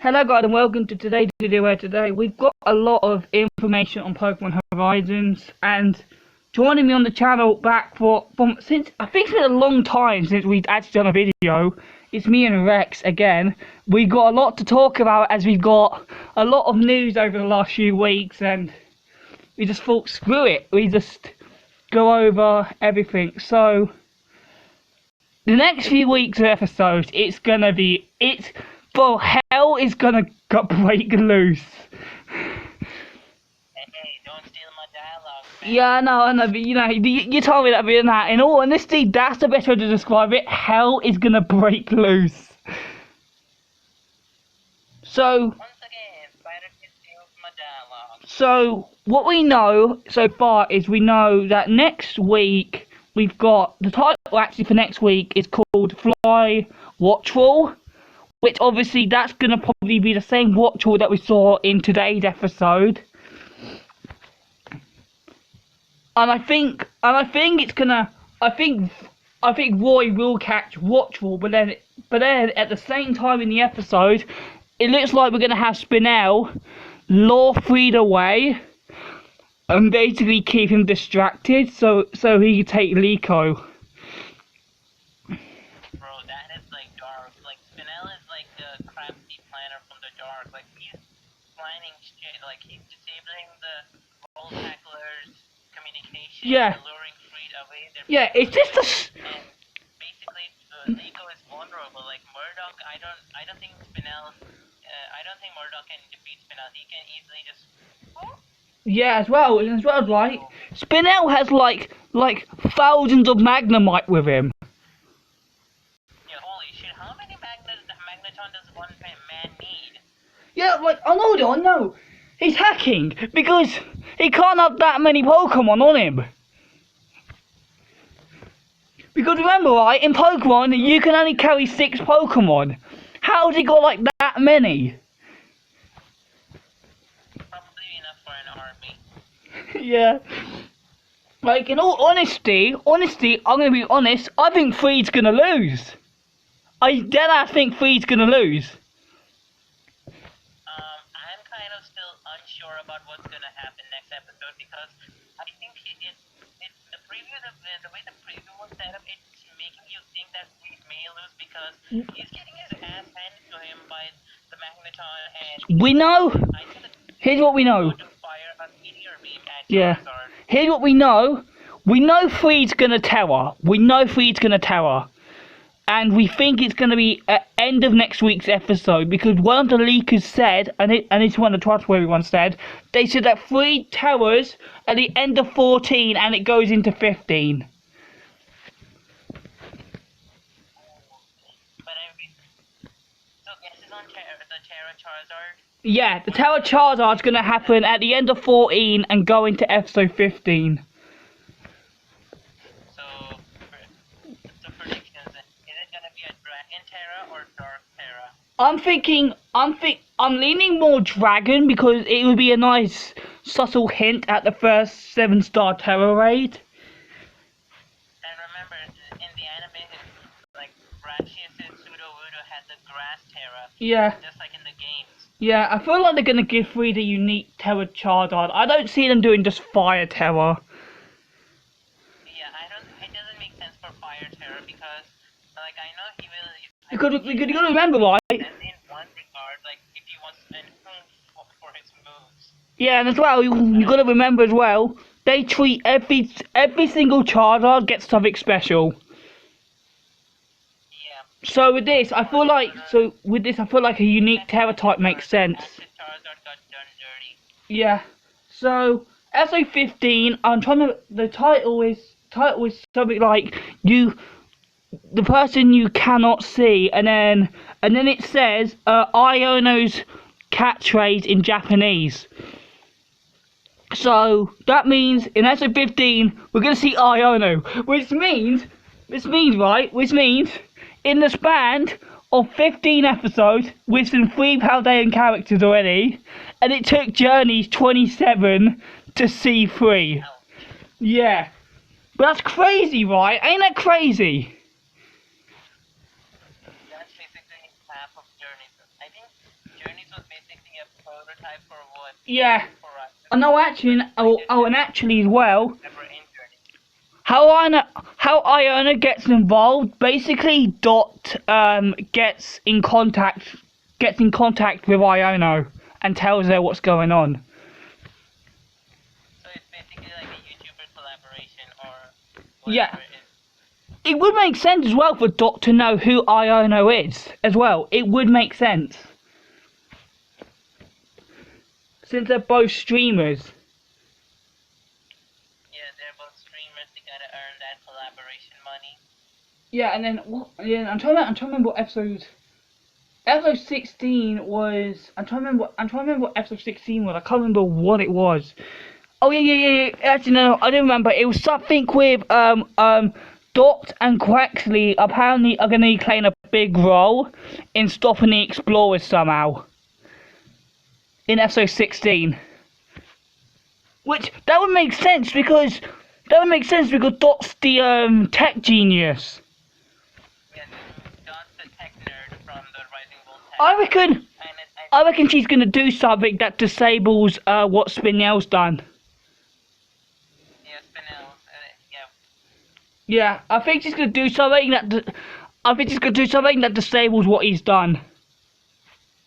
Hello guys and welcome to today's video where today we've got a lot of information on Pokemon Horizons, and joining me on the channel back since I think it's been a long time since we've actually done a video, it's me and Rex again. We've got a lot to talk about as we've got a lot of news over the last few weeks, and we just thought screw it, we just go over everything. So the next few weeks of episodes, for hell is gonna break loose. Hey, don't steal my dialogue, man. Yeah, I know, but you told me that being that. In all honesty, that's the best way to describe it. Hell is gonna break loose. So, Once again, Spider steals my dialogue. so what we know so far is we know that next week we've got the title actually for next week is called Fly Watchful. Which obviously that's gonna probably be the same Watchful that we saw in today's episode, and I think it's gonna. I think Roy will catch Watchful, but then at the same time in the episode, it looks like we're gonna have Spinel lure Freed away and basically keep him distracted, so he can take Liko. He's disabling the Bolt Tackler's communication, Yeah. luring Freed away. Yeah, it's just a. And basically, Liko is vulnerable. Like Murdoch, I don't think Spinel. I don't think Murdoch can defeat Spinel. He can easily just. Yeah, as well, right? Spinel has like thousands of Magnemite with him. Yeah, holy shit! How many Magneton does one man need? Yeah, I know. He's hacking because he can't have that many Pokemon on him. Because remember, right, in Pokemon you can only carry 6 Pokemon. How's he got like that many? Probably enough for an army. Yeah. Like, in all honesty, I'm gonna be honest. I think Freed's gonna lose. I think Freed's gonna lose. Unsure about what's gonna happen next episode, because I think the preview, the way the preview was set up, it's making you think that Freed may lose because he's getting his ass handed to him by the Magneton, and we know. Here's what we know. Fire a meteor beam at Yeah. Charizard. Here's what we know. We know Freed's gonna tower. And we think it's going to be at end of next week's episode, because one of the leakers said, and it's one of the trustworthy ones said, they said that Freed towers at the end of 14 and it goes into 15. So guesses on the Terra Charizard? Yeah, the Tower Charizard's going to happen at the end of 14 and go into episode 15. I'm leaning more Dragon, because it would be a nice subtle hint at the first 7-star Terror raid. And remember, in the anime, like Brashius and Sudowoodo had the Grass Terra. Yeah. Just like in the games. Yeah, I feel like they're gonna give Freed a unique Terror Charizard. I don't see them doing just Fire Terror. Yeah, it doesn't make sense for Fire Terror, because like I know he will. Because you gotta remember, right? In one regard, like if he wants an for his moves. Yeah, and as well, you gotta remember as well, they treat every single Charizard gets something special. Yeah. So with this, I feel like a unique Terror type makes sense. Charizard got done dirty. Yeah. So SO15, the title is something like the person you cannot see, and then it says Iono's catchphrase in Japanese. So that means in episode 15 we're gonna see Iono, which means in the span of 15 episodes with some 3 Paldean characters already, and it took Journeys 27 to see 3. Yeah, but that's crazy, right? Ain't that crazy? half of Journeys. I think Journeys was basically a prototype for what Yeah. for us. Oh no, actually, and actually as well, Never in Journeys. how Iona gets involved. Basically, Dot gets in contact with Iona and tells her what's going on. So it's basically like a YouTuber collaboration or Yeah. whatever it is. It would make sense as well for Dot to know who Iona is as well. It would make sense. Since they're both streamers. Yeah, they're both streamers. They gotta earn that collaboration money. Yeah, and then what? Yeah, I'm trying to remember what episode. Episode 16 was. I'm trying to remember what episode 16 was. I can't remember what it was. Oh yeah. Actually, no, I don't remember. It was something with Dot and Quexley apparently are gonna be playing a big role in stopping the Explorers somehow. In episode 16. Which that would make sense because Dot's the tech genius. Yeah, Don's the tech nerd from the Rising Bull Tech. I reckon she's gonna do something that disables what Spinel's done. Yeah, SPINEL. Yeah. Yeah, I think she's gonna do something that disables what he's done.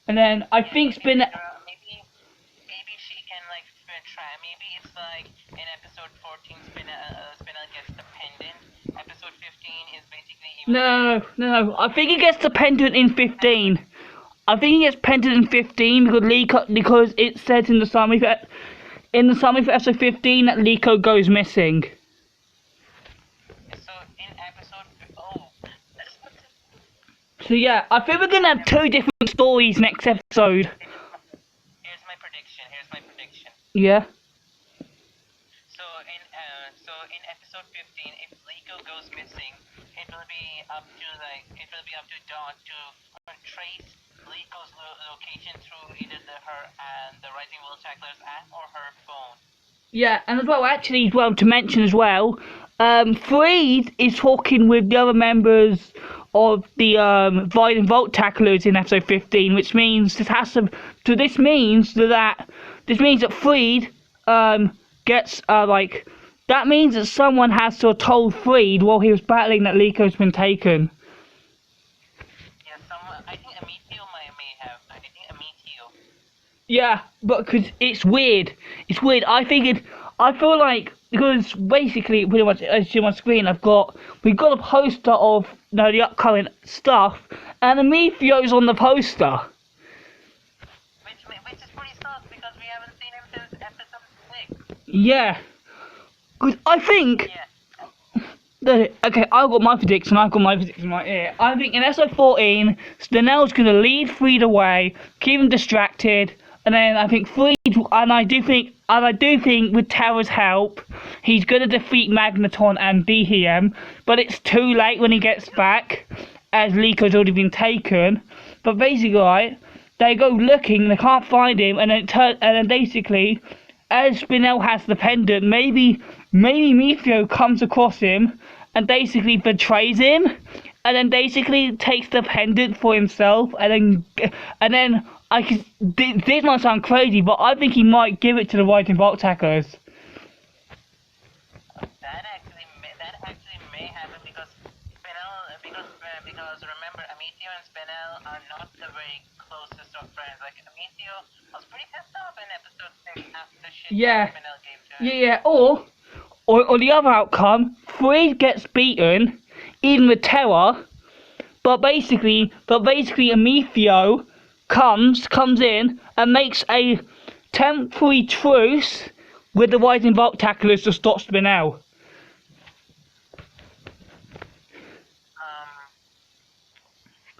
And then I think Maybe she can like try. Maybe it's like in episode 14, SPINEL gets the pendant. Episode 15 is basically even. No. I think he gets the pendant in 15. I think he gets pendant in 15 because it says in the summary for episode 15 that Liko goes missing. So in episode So yeah, I think we're gonna have two different stories next episode. Here's my prediction. Yeah. So in episode 15, if Liko goes missing, it will be up to Dawn to trace Liko's location through either the Rising World Tackler's app or her phone. Yeah, and as well, to mention as well, Freed is talking with the other members of the Void and Vault Tacklers in episode 15, which means that Freed gets that means that someone has to have told Freed while he was battling that Liko's been taken. Yeah, I think Amitio may have. I think Amitio. Yeah, but because it's weird. I feel like because basically pretty much as you see on my screen, we've got a poster of the upcoming stuff, and Amethio's on the poster. Which is pretty sus because we haven't seen him since episode 6. Yeah, because I think. Yeah. Okay, I've got my prediction right here. I think in episode 14, Spinel's gonna lead Freed away, keep him distracted, and then I think I do think with Terra's help, he's gonna defeat Magneton and DHM, but it's too late when he gets back, as Liko's already been taken. But basically, right, they go looking, they can't find him, and then basically, as Spinel has the pendant, maybe Methio comes across him and basically betrays him, and then basically takes the pendant for himself, and then this might sound crazy, but I think he might give it to the Rising Vault Tacklers. That actually may happen because because remember Amitio and SPINEL are not the very closest of friends. Like Amitio was pretty pissed off in episode 6 after the shit that SPINEL gave to him. Yeah, or the other outcome, Freed gets beaten, even with Terra, but basically Amethio comes in and makes a temporary truce with the Rising Vault Tacklers to stop Spinel.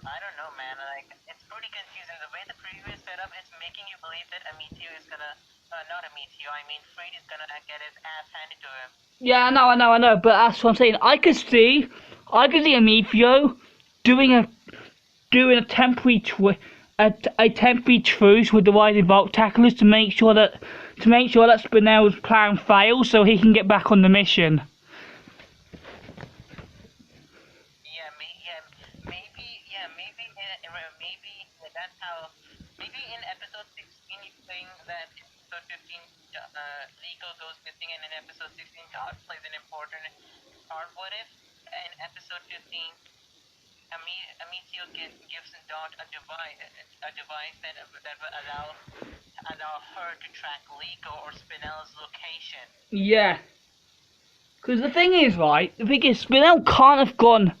I don't know, man. Like, it's pretty confusing. The way the preview is set up, it's making you believe that Amitio is gonna, not Amitio, I mean Freed is gonna get his ass handed to him. Yeah, I know, but that's what I'm saying. I could see Amethio doing a temporary truce with the Rising Vault Tacklers to make sure that Spinel's plan fails, so he can get back on the mission. maybe that's how. Maybe in episode 16 you think that in episode 15 Liko goes missing, and in episode 16 Dot plays an important part. What if in episode 15 Amicio gives Dot a device that will allow her to track Liko or Spinel's location? Yeah. Because the thing is, right, the thing is, Spinel can't have gone...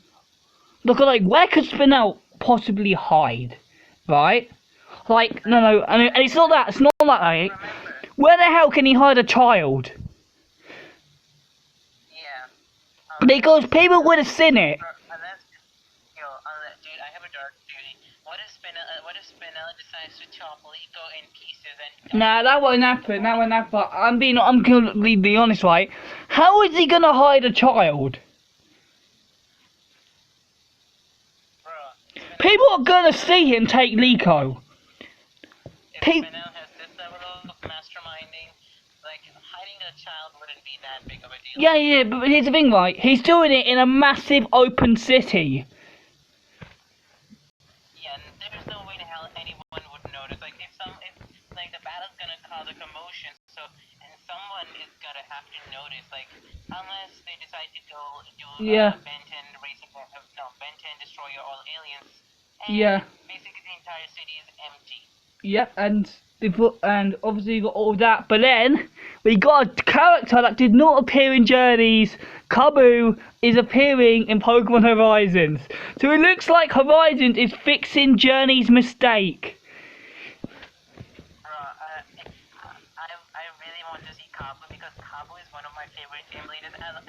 Look, like, where could Spinel possibly hide? Right? Like, no, and it's not that, like, where the hell can he hide a child? Yeah. Because people would have seen it. Unless, dude, I have a dark theory. What if Spinel decides to chop Liko in pieces and... Nah, that won't happen, I'm gonna be honest, right? How is he gonna hide a child? Bro, People are gonna see him take Liko. if Spinel has this level of masterminding, like, hiding a child wouldn't be that big of a deal. Yeah, but here's the thing, right? He's doing it in a massive open city. Yeah, and there's no way to hell anyone would notice. Like, if like, the battle's gonna cause a commotion, and someone is gonna have to notice, like, unless they decide to go do Yeah. Ben 10 racing, Ben 10 destroyer all aliens, and Yeah. basically the entire city is empty. Yep, and obviously you got all that, but then we got a character that did not appear in Journeys. KABU is appearing in Pokemon Horizons. So it looks like Horizons is fixing Journey's mistake. I really want to see KABU because KABU is one of my favorite team leaders, and along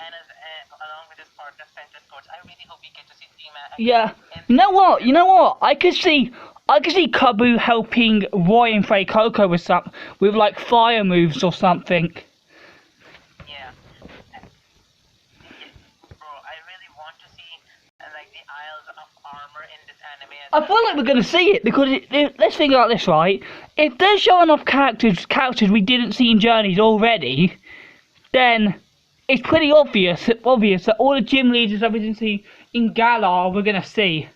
with his partner Center Sports, I really hope we get to see Team. Yeah. You know what? I could see KABU helping Roy and Frey Coco with like fire moves or something. Yeah. Bro, I really want to see like the Isles of Armor in this anime. I feel like we're gonna see it because let's think about this, right? If they're showing off characters we didn't see in Journeys already, then it's pretty obvious that all the gym leaders that we didn't see in Galar we're gonna see.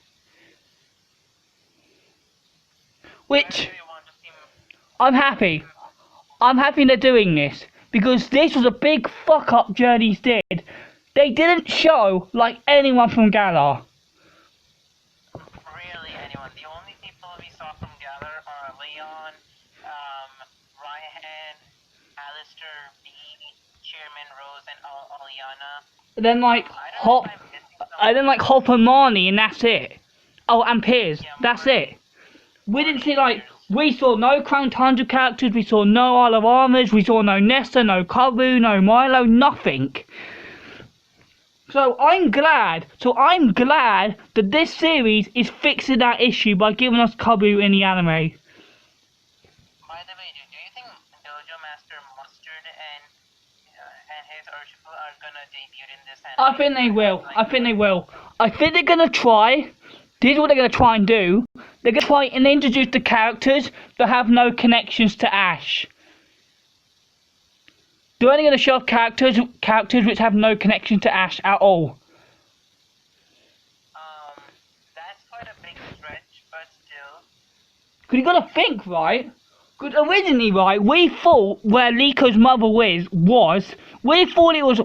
Which I'm happy. I'm happy they're doing this because this was a big fuck up Journeys did. They didn't show like anyone from Galar. Really, anyone. The only people we saw from Galar are Leon, Ryan, Alistair, B, Chairman Rose, and Aliana. Then like Hop and Marnie, and that's it. Oh, and Piers, that's it. We didn't see we saw no Crown Tundra characters, we saw no Isle of Armors, we saw no Nesta, no KABU, no Milo, nothing. So I'm glad that this series is fixing that issue by giving us KABU in the anime. By the way, do you think Dojo Master Mustard and his Urshifu are gonna debut in this anime? I think they will. I think they're gonna try. This is what they're gonna try and do. They're gonna try and introduce the characters that have no connections to Ash. They're only gonna show off characters which have no connection to Ash at all. That's quite a big stretch, but still. Cause you gotta think, right? Cause originally, right, we thought where Liko's mother was, we thought it was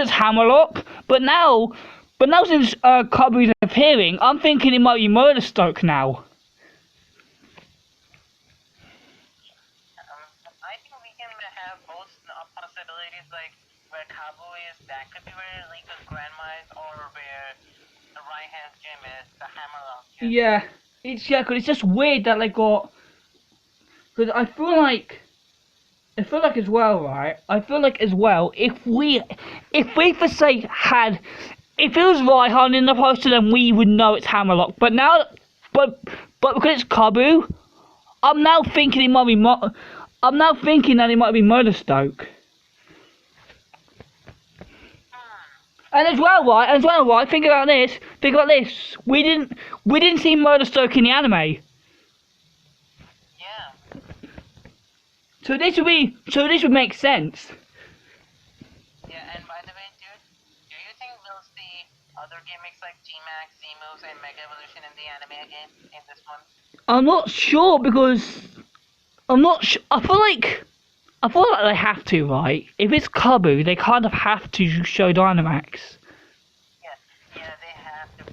Hammerlock, but now since KABU's appearing, I'm thinking it might be Murderstoke now. I think we can have both possibilities, like where KABU is, that could be where Liko's grandma is, or where Raihan's gym is, the Hammerlock gym. Yeah, cause it's just weird that they got. Cause I feel like as well, right? I feel like as well, if we for say had. If it was Raihan in the poster, then we would know it's Hammerlock. But because it's KABU, I'm now thinking it might be that it might be Murderstoke. And as well, right? Think about this. We didn't see Murderstoke in the anime. Yeah. So this would make sense. Yeah, and by the way, dude, do you think we'll see a other gimmicks like G-Max, Z-Moves, and Mega Evolution in the anime again in this one? I'm not sure because I'm not sure. I feel like they have to, right? If it's KABU, they kind of have to show Dynamax. Yeah, they have to.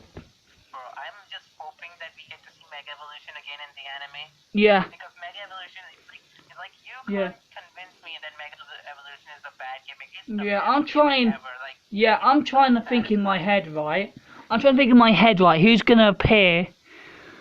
Bro, I'm just hoping that we get to see Mega Evolution again in the anime. Yeah. Because Mega Evolution is like you Yeah. can't convince me that Mega Evolution is a bad gimmick. It's the Yeah, best I'm trying. gimmick ever. Like, Yeah, I'm trying to think in my head, right? I'm trying to think in my head, right? Who's gonna appear?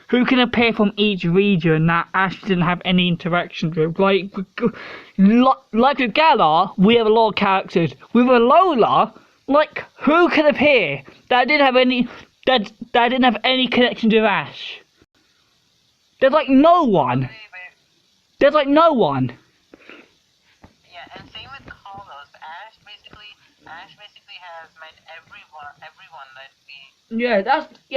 Who can appear from each region that Ash didn't have any interactions with? Like with Galar, we have a lot of characters. With Alola, like who can appear that didn't have any that didn't have any connection to Ash? There's like no one. There's like no one. yeah, and same with Hollows. Ash basically has met everyone that we. Yeah,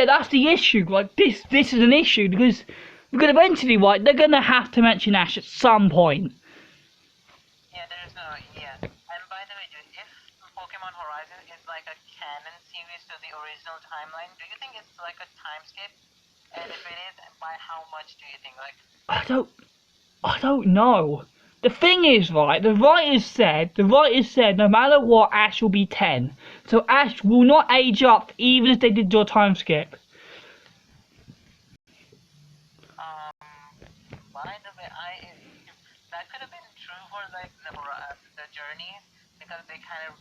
that's the issue. Like this is an issue because eventually, right, they're gonna have to mention Ash at some point. Yeah. And by the way, dude, if Pokemon Horizon is like a canon series to the original timeline, do you think it's like a time skip? And if it is, by how much do you think? Like, I don't know. The thing is, right, the writers said no matter what, Ash will be 10. So Ash will not age up even if they did do a time skip. by the way, that could have been true for like the journeys because they kind of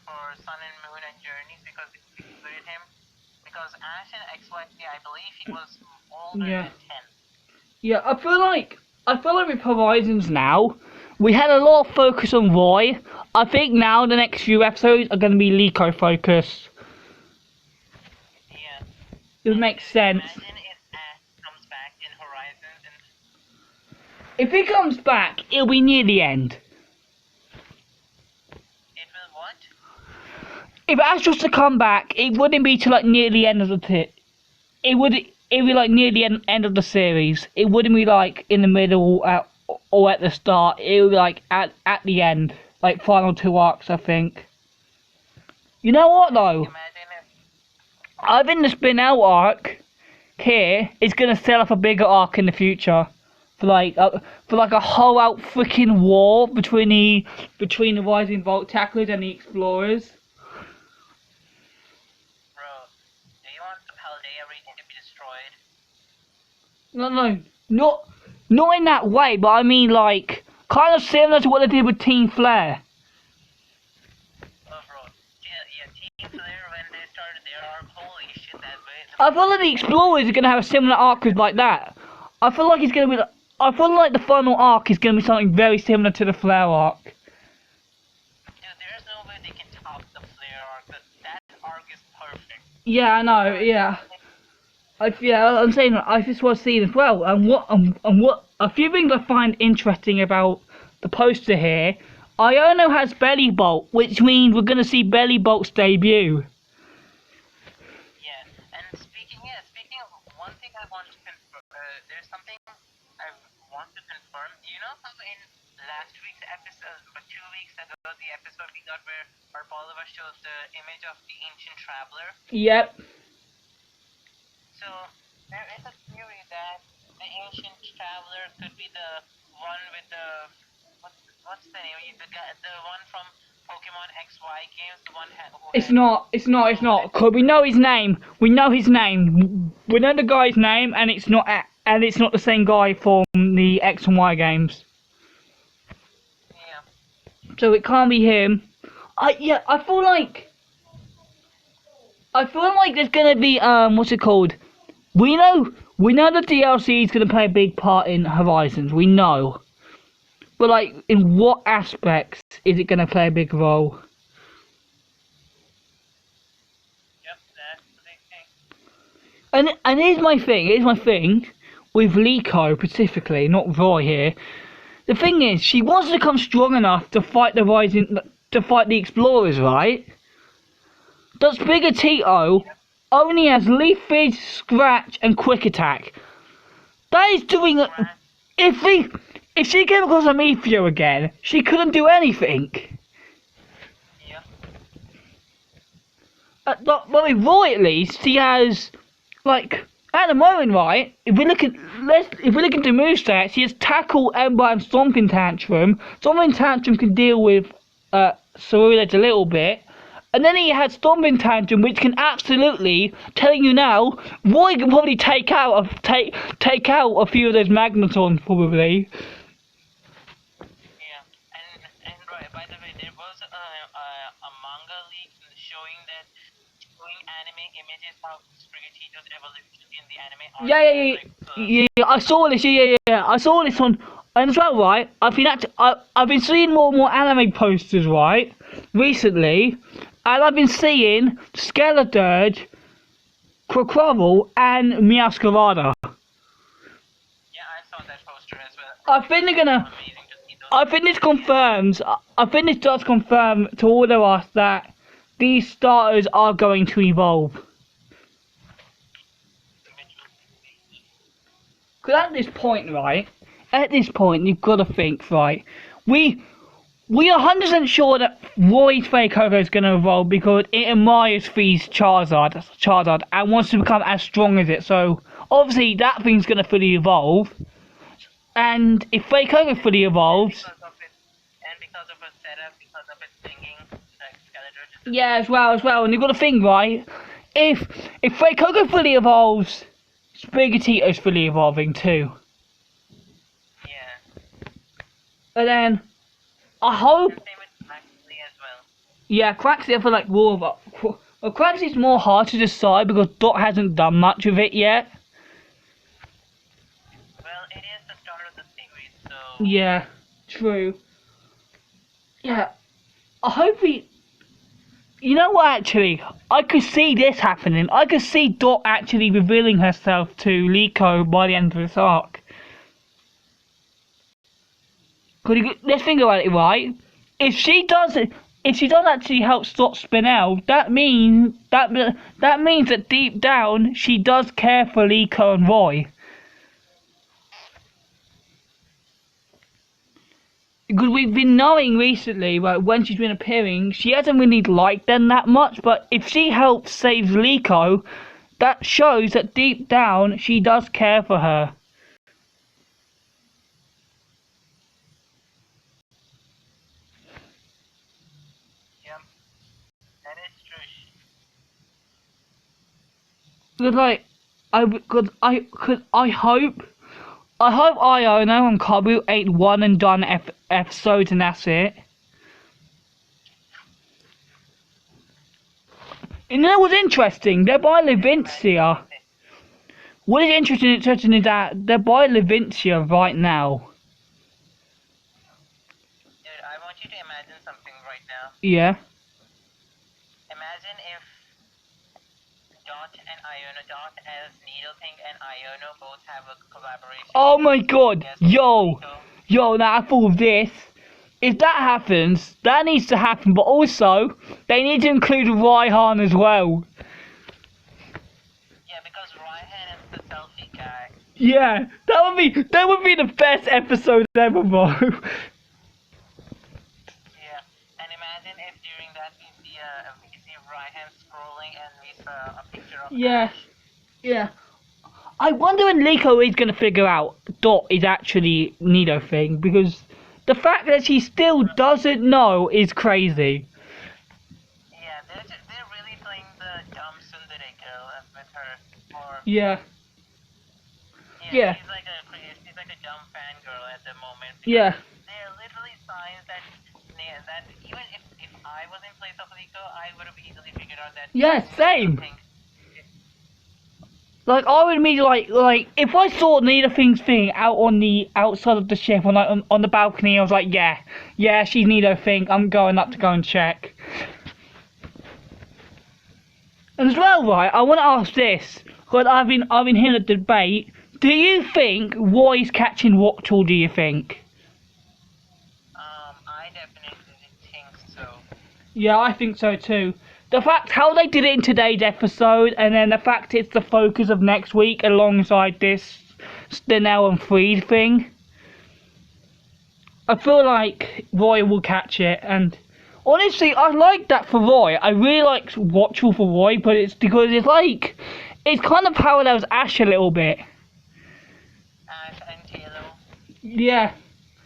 for Sun and Moon and journeys because they included him because Ash and XYZ, I believe he was older than 10. Yeah, I feel like with Horizons now, we had a lot of focus on Roy. I think now the next few episodes are going to be Liko focused. Yeah. It makes sense. Imagine if Ash comes back in Horizons and... If he comes back, it'll be near the end. It will what? If Ash was to come back, it wouldn't be till like near the end of the It would be like near the end of the series. It wouldn't be like in the middle or at the start. It would be like at the end, like final 2 arcs, I think. You know what though? I think the SPINEL arc here is gonna set up a bigger arc in the future, for like a whole out freaking war between the Rising Volt Tacklers and the Explorers. Not in that way, but I mean like kind of similar to what they did with Team Flare. Oh, bro. Yeah, Team Flare when they started their arc, holy shit, that way. I feel like the Explorers are gonna have a similar arc like that. I feel like the final arc is gonna be something very similar to the Flare arc. Dude, there's no way they can top the Flare arc. That arc is perfect. Yeah, I know. Yeah. I'm saying I just want to see as well. And what a few things I find interesting about the poster here. Iono has Belly Bolt, which means we're gonna see Belly Bolt's debut. Yeah, and speaking of one thing I want to confirm, there's something I want to confirm. Do you know how in last week's episode, but 2 weeks ago, the episode we got where our Bolivar shows the image of the ancient traveler? Yep. So, there is a theory that the ancient traveler could be the one with the... What's the name? The one from Pokemon XY games? The one It's not. Cause we know his name. We know the guy's name, and it's not the same guy from the X and Y games. Yeah. So it can't be him. I feel like there's gonna be what's it called? We know the DLC is gonna play a big part in Horizons. We know, but like, in what aspects is it gonna play a big role? Yep, that's the big thing. And here's my thing with Liko specifically, not Roy here. The thing is, she wants to become strong enough to fight the Explorers, right? Does Bigger Tito only has Leaf Fish, Scratch, and Quick Attack? That is doing... If she came across a Meteor again, she couldn't do anything. Yeah. Well, Roy at least he has, like, at the moment, right? If we look at the moveset, he has Tackle, Ember, and Stomping Tantrum. Stomping Tantrum can deal with Ceruledge a little bit, and then he has Stomping Tantrum, which can absolutely, telling you now, Roy can probably take out a few of those Magnetons probably. Yeah, and right, by the way, there was a manga leak showing anime images of Sprigatito's evolution in the anime art. Yeah. I saw this. Yeah. I saw this on, and as well, right? I've been seeing more and more anime posters, right, recently, and I've been seeing Skeledirge, Crocodile, and Meowscarada. Yeah, I saw that poster as well. I think they're gonna. Amazing to see those. I think this confirms. I think this does confirm to all of us that these starters are going to evolve. Because at this point, right? At this point, you've got to think, right? We are 100% sure that Roy's Fuecoco is going to evolve because it admires Fee's Charizard and wants to become as strong as it. So obviously that thing's going to fully evolve. And if Fuecoco fully evolves, Because of its setup, because of its thinking, like Skeledirge. yeah, as well. And you've got to think, right? If Fuecoco fully evolves, Sprigatito's fully evolving too. Yeah. And then I hope. Same with Maxley as well. Yeah, Quaxley, I feel like more of a. Well, Quaxley's more hard to decide because Dot hasn't done much of it yet. Well, it is the start of the series, so. Yeah, true. Yeah, I hope he. You know what, actually? I could see this happening. I could see Dot actually revealing herself to Liko by the end of this arc. Let's think about it, right? If she does actually help stop SPINEL, that means that deep down she does care for Liko and Roy. Because we've been knowing recently, like, when she's been appearing, she hasn't really liked them that much, but if she helps save Liko, that shows that deep down she does care for her. Yeah. That is true. Because, like, I hope Iona and KABU ain't one and done episodes and that's it. You know what's interesting? They're by Levincia. What is interesting is that they're by Levincia right now. Dude, I want you to imagine something right now. Yeah. Imagine if Dot and Iono, Dot as Needlepink and Iono both have a collaboration. Oh my god! Yes, Yo, now I thought of this. If that happens, that needs to happen, but also, they need to include Raihan as well. Yeah, because Raihan is the selfie guy. Yeah, that would be the best episode ever, bro. Yeah, and imagine if during that we see Raihan scrolling and we saw a picture of Yeah. I wonder when Liko is going to figure out Dot is actually Nidoking, because the fact that she still doesn't know is crazy. Yeah, they're really playing the dumb tsundere girl with her. Or Yeah. yeah. She's like a dumb fangirl at the moment. Yeah. There are literally signs that even if I was in place of Liko, I would have easily figured out that. Yeah, same. Like, I would immediately, like, if I saw Nidoking's thing out on the outside of the ship, on the balcony, I was like, yeah, she's Nidoking, I'm going up to go and check. And as well, right, I want to ask this, because I've been hearing a debate. Do you think Roy's catching Watchall, do you think? I definitely think so. Yeah, I think so too. The fact how they did it in today's episode, and then the fact it's the focus of next week alongside this SPINEL and Freed thing. I feel like Roy will catch it, and Honestly, I like that for Roy. I really like Watchful for Roy, but it's because it's kind of parallels Ash a little bit. Ash and Taylor. Yeah.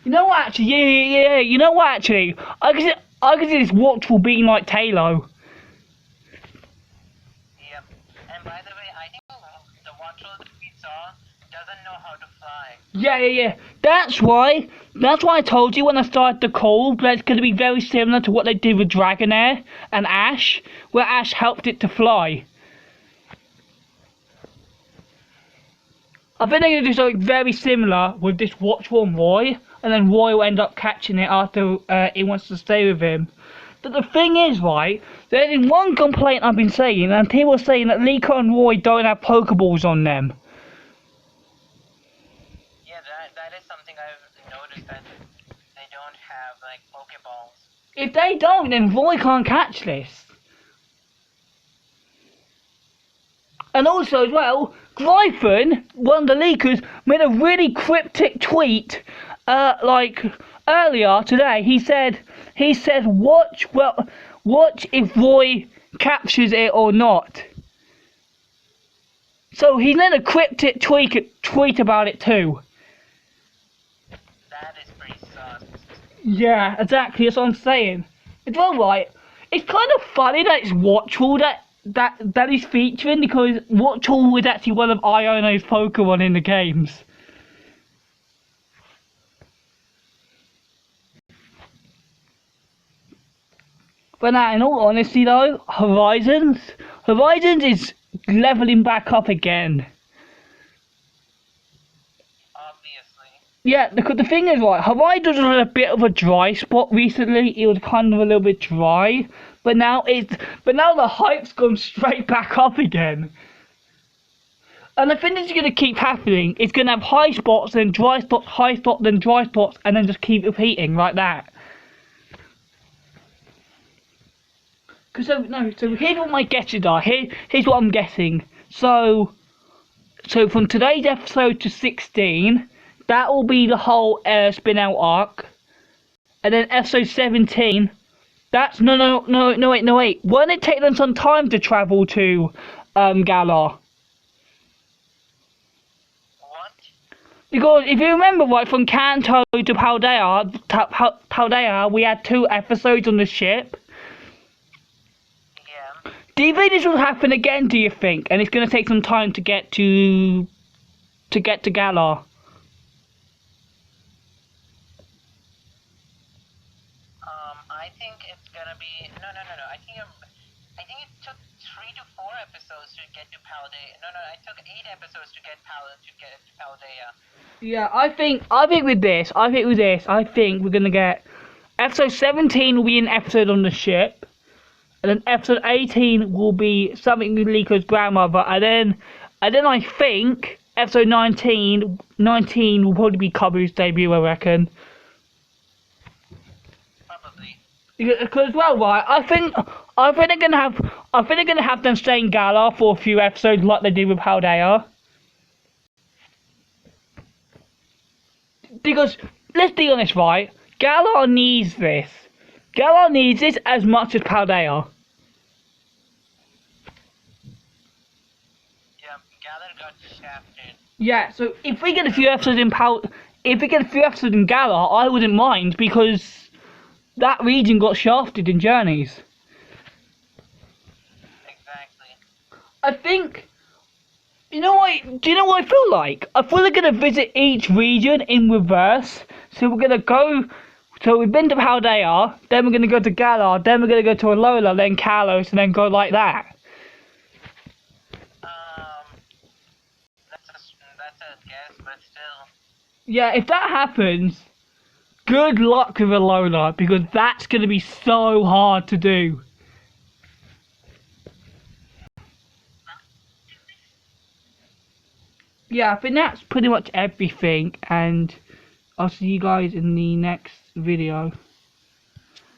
You know what, actually? Yeah. You know what, actually? I could see this Watchful being like Taylor. Yep. And by the way, I think the Watchful that we saw doesn't know how to fly. Yeah. That's why I told you when I started the call that it's going to be very similar to what they did with Dragonair and Ash, where Ash helped it to fly. I think they're going to do something very similar with this Watchful and Roy, and then Roy will end up catching it after he wants to stay with him. But the thing is, right, there's one complaint I've been saying, and people are saying that Liko and Roy don't have Pokeballs on them. Yeah, that is something I've noticed, that they don't have, like, Pokeballs. If they don't, then Roy can't catch this. And also, as well, Gryphon, one of the leakers, made a really cryptic tweet, like, earlier today. He said, watch if Roy captures it or not. So he made a cryptic tweet about it too. That is pretty sus. Yeah, exactly, that's what I'm saying. It's all right. It's kind of funny that it's Watchful that is featuring, because Watchful is actually one of Iono's Pokemon in the games. But now, in all honesty though, Horizons is leveling back up again. Obviously. Yeah, the thing is, right, Horizons was a bit of a dry spot recently. It was kind of a little bit dry, but now the hype's gone straight back up again. And I think this is going to keep happening. It's going to have high spots, then dry spots, high spots, then dry spots, and then just keep repeating like that. So here's what my guesses are. Here's what I'm guessing. So from today's episode to 16, that will be the whole SPINEL arc. And then episode 17, that's no wait. Won't it take them some time to travel to Galar? What? Because if you remember, right, from Kanto to Paldea, we had 2 episodes on the ship. Yeah. Do you think this will happen again, do you think? And it's going to take some time to get to Galar? I think it's gonna be no. I think it took 3 to 4 episodes to get to Paldea. No, it took 8 episodes to get to Paldea. Yeah, I think with this, we're going to get episode 17 will be an episode on the ship. And then episode 18 will be something with Liko's grandmother, and then I think episode 19 will probably be KABU's debut, I reckon. Probably. Because well, right, I think they're gonna have them stay in Galar for a few episodes like they did with Paldea. Because let's be honest, right, Galar needs this. Galar needs this as much as Paldea. Yeah, Galar got shafted. Yeah, so if we get a few episodes in Galar, I wouldn't mind, because that region got shafted in Journeys. Exactly. I think, do you know what I feel like? I feel like we're gonna visit each region in reverse. So we're gonna go. So we've been to Paldea, then we're gonna go to Galar, then we're gonna go to Alola, then Kalos, and then go like that. That's a guess, but still. Yeah, if that happens, good luck with Alola, because that's gonna be so hard to do. Yeah, I think that's pretty much everything, and I'll see you guys in the next video.